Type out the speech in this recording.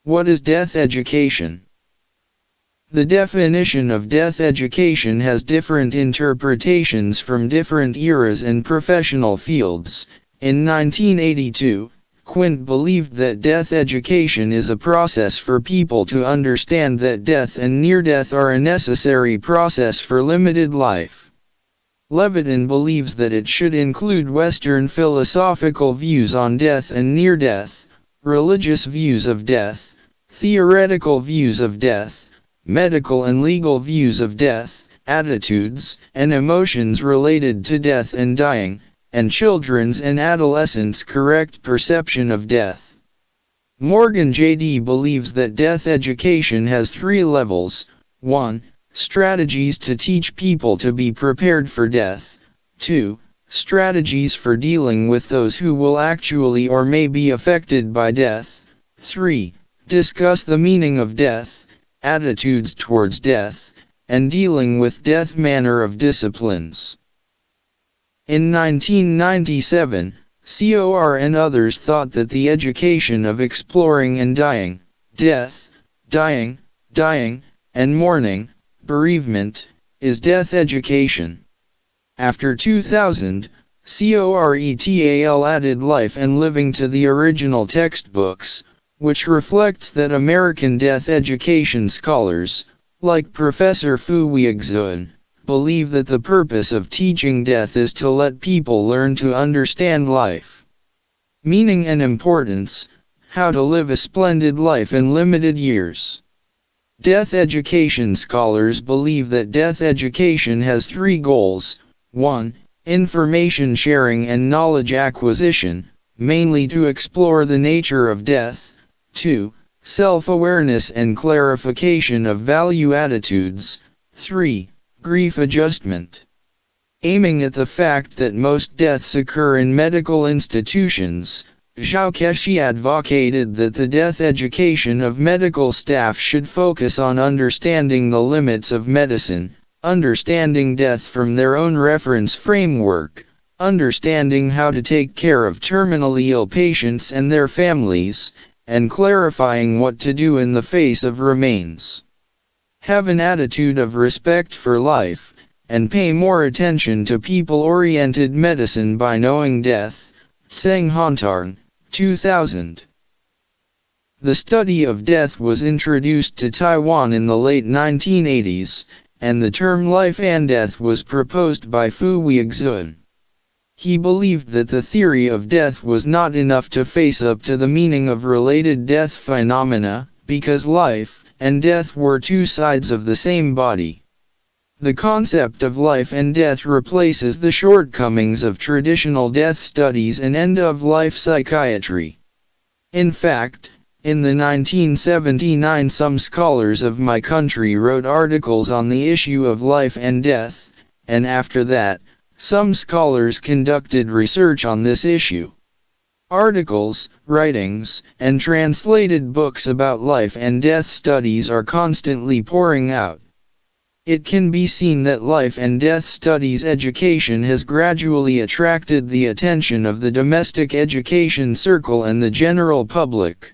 What is death education? The definition of death education has different interpretations from different eras and professional fields. In 1982, Quint believed that death education is a process for people to understand that death and near-death are a necessary process for limited life. Levitin believes that it should include Western philosophical views on death and near-death, religious views of death, theoretical views of death, medical and legal views of death, attitudes and emotions related to death and dying, and children's and adolescents' correct perception of death. Morgan J.D. believes that death education has 3 levels. 1. Strategies to teach people to be prepared for death. 2. Strategies for dealing with those who will actually or may be affected by death. 3. Discuss the meaning of death, attitudes towards death, and dealing with death manner of disciplines. In 1997, COR and others thought that the education of exploring and dying, death, dying, and mourning, bereavement, is death education. After 2000, CORETAL added life and living to the original textbooks, which reflects that American death education scholars, like Professor Fu Weiguan, believe that the purpose of teaching death is to let people learn to understand life, meaning and importance, how to live a splendid life in limited years. Death education scholars believe that death education has 3 goals. 1. Information sharing and knowledge acquisition, mainly to explore the nature of death. 2. Self-awareness and clarification of value attitudes. 3. Grief adjustment. Aiming at the fact that most deaths occur in medical institutions, Zhao Keshi advocated that the death education of medical staff should focus on understanding the limits of medicine, understanding death from their own reference framework, understanding how to take care of terminally ill patients and their families, and clarifying what to do in the face of remains. Have an attitude of respect for life, and pay more attention to people-oriented medicine by knowing death. Tseng Hontarn, 2000. The study of death was introduced to Taiwan in the late 1980s, and the term life and death was proposed by Fu Weiguan. He believed that the theory of death was not enough to face up to the meaning of related death phenomena, because life and death were 2 sides of the same body. The concept of life and death replaces the shortcomings of traditional death studies and end-of-life psychiatry. In fact, in the 1979 some scholars of my country wrote articles on the issue of life and death, and after that, some scholars conducted research on this issue. Articles, writings, and translated books about life and death studies are constantly pouring out. It can be seen that life and death studies education has gradually attracted the attention of the domestic education circle and the general public.